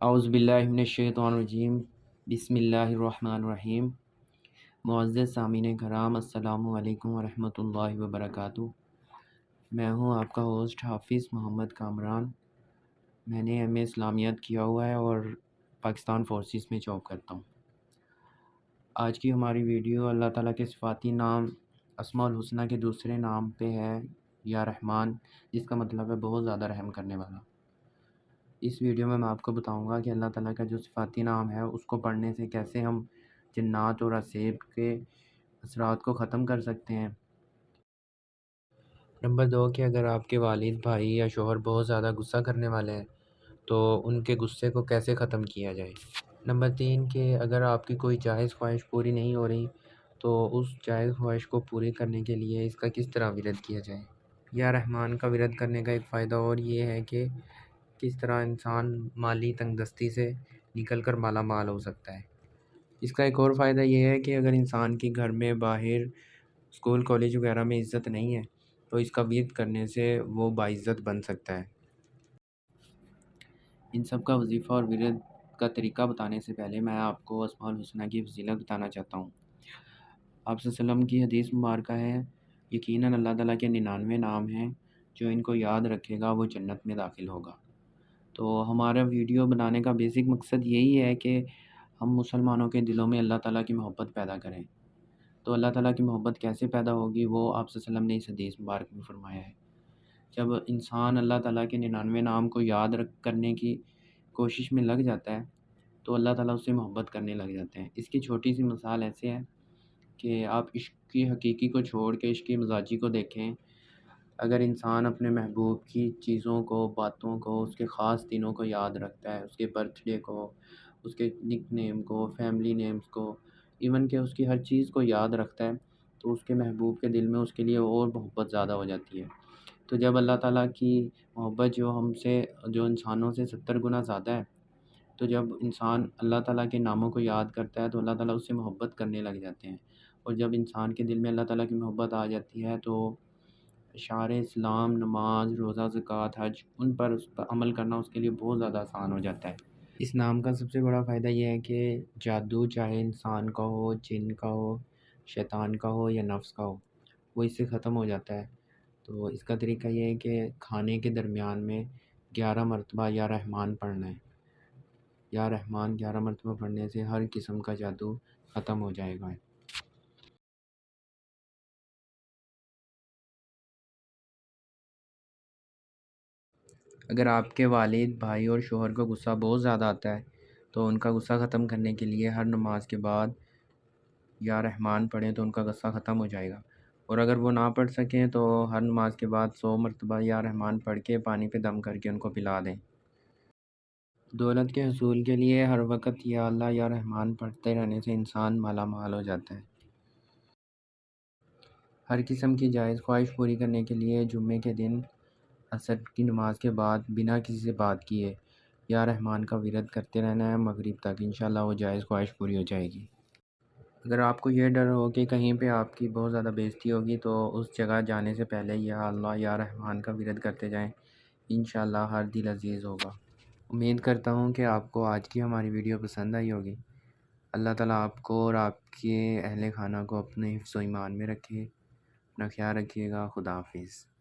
اعوذ باللہ من الشیطان الرجیم، بسم اللہ الرحمن الرحیم۔ معزز سامعین کرام، السلام علیکم ورحمۃ اللہ وبرکاتہ۔ میں ہوں آپ کا ہوسٹ حافظ محمد کامران۔ میں نے ایم اے اسلامیات کیا ہوا ہے اور پاکستان فورسز میں جاب کرتا ہوں۔ آج کی ہماری ویڈیو اللہ تعالیٰ کے صفاتی نام اسماء الحسنہ کے دوسرے نام پہ ہے یا رحمان، جس کا مطلب ہے بہت زیادہ رحم کرنے والا۔ اس ویڈیو میں آپ کو بتاؤں گا کہ اللہ تعالیٰ کا جو صفاتی نام ہے اس کو پڑھنے سے کیسے ہم جنات اور عذاب کے اثرات کو ختم کر سکتے ہیں۔ نمبر 2 کہ اگر آپ کے والد، بھائی یا شوہر بہت زیادہ غصہ کرنے والے ہیں تو ان کے غصے کو کیسے ختم کیا جائے۔ نمبر 3 کہ اگر آپ کی کوئی جائز خواہش پوری نہیں ہو رہی تو اس جائز خواہش کو پوری کرنے کے لیے اس کا کس طرح ورد کیا جائے۔ یا رحمان کا ورد کرنے کا ایک فائدہ اور یہ ہے کہ کس طرح انسان مالی تنگ دستی سے نکل کر مالا مال ہو سکتا ہے۔ اس کا ایک اور فائدہ یہ ہے کہ اگر انسان کی گھر میں، باہر، اسکول، کالج وغیرہ میں عزت نہیں ہے تو اس کا ورد کرنے سے وہ باعزت بن سکتا ہے۔ ان سب کا وظیفہ اور ورد کا طریقہ بتانے سے پہلے میں آپ کو اسماء الحسنہ کی فضیلت بتانا چاہتا ہوں۔ آپ صلی اللہ علیہ وسلم کی حدیث مبارکہ ہے، یقیناً اللہ تعالیٰ کے 99 نام ہیں، جو ان کو یاد رکھے گا وہ جنت میں داخل ہوگا۔ تو ہمارا ویڈیو بنانے کا بیسک مقصد یہی ہے کہ ہم مسلمانوں کے دلوں میں اللہ تعالیٰ کی محبت پیدا کریں۔ تو اللہ تعالیٰ کی محبت کیسے پیدا ہوگی وہ آپ صلی اللہ علیہ وسلم نے اس حدیث مبارک میں فرمایا ہے۔ جب انسان اللہ تعالیٰ کے 99 نام کو یاد کرنے کی کوشش میں لگ جاتا ہے تو اللہ تعالیٰ اس سے محبت کرنے لگ جاتے ہیں۔ اس کی چھوٹی سی مثال ایسے ہے کہ آپ عشق کی حقیقی کو چھوڑ کے عشق کی مزاجی کو دیکھیں۔ اگر انسان اپنے محبوب کی چیزوں کو، باتوں کو، اس کے خاص دنوں کو یاد رکھتا ہے، اس کے برتھ ڈے کو، اس کے نک نیم کو، فیملی نیمز کو، ایون کہ اس کی ہر چیز کو یاد رکھتا ہے تو اس کے محبوب کے دل میں اس کے لیے اور محبت زیادہ ہو جاتی ہے۔ تو جب اللہ تعالیٰ کی محبت جو انسانوں سے 70 گنا زیادہ ہے، تو جب انسان اللہ تعالیٰ کے ناموں کو یاد کرتا ہے تو اللہ تعالیٰ اس سے محبت کرنے لگ جاتے ہیں۔ اور جب انسان کے دل میں اللہ تعالیٰ کی محبت آ جاتی ہے تو اشعار اسلام، نماز، روزہ، زکوٰۃ، حج، ان پر اس پر عمل کرنا اس کے لیے بہت زیادہ آسان ہو جاتا ہے۔ اس نام کا سب سے بڑا فائدہ یہ ہے کہ جادو چاہے انسان کا ہو، جن کا ہو، شیطان کا ہو یا نفس کا ہو، وہ اس سے ختم ہو جاتا ہے۔ تو اس کا طریقہ یہ ہے کہ کھانے کے درمیان میں 11 مرتبہ یا رحمان پڑھنا ہے۔ یا رحمان 11 مرتبہ پڑھنے سے ہر قسم کا جادو ختم ہو جائے گا۔ اگر آپ کے والد، بھائی اور شوہر کو غصہ بہت زیادہ آتا ہے تو ان کا غصہ ختم کرنے کے لیے ہر نماز کے بعد یا رحمان پڑھیں تو ان کا غصہ ختم ہو جائے گا۔ اور اگر وہ نہ پڑھ سکیں تو ہر نماز کے بعد 100 مرتبہ یا رحمان پڑھ کے پانی پہ دم کر کے ان کو پلا دیں۔ دولت کے حصول کے لیے ہر وقت یا اللہ یا رحمان پڑھتے رہنے سے انسان مالا مال ہو جاتا ہے۔ ہر قسم کی جائز خواہش پوری کرنے کے لیے جمعے کے دن عصر کی نماز کے بعد بنا کسی سے بات کیے یا رحمان کا ورد کرتے رہنا ہے مغرب تک، انشاءاللہ وہ جائز خواہش پوری ہو جائے گی۔ اگر آپ کو یہ ڈر ہو کہ کہیں پہ آپ کی بہت زیادہ بےعزتی ہوگی تو اس جگہ جانے سے پہلے یا اللہ یا رحمان کا ورد کرتے جائیں، انشاءاللہ ہر دل عزیز ہوگا۔ امید کرتا ہوں کہ آپ کو آج کی ہماری ویڈیو پسند آئی ہوگی۔ اللہ تعالیٰ آپ کو اور آپ کے اہل خانہ کو اپنے حفظ و ایمان میں رکھے۔ اپنا خیال رکھیے گا۔ خدا حافظ۔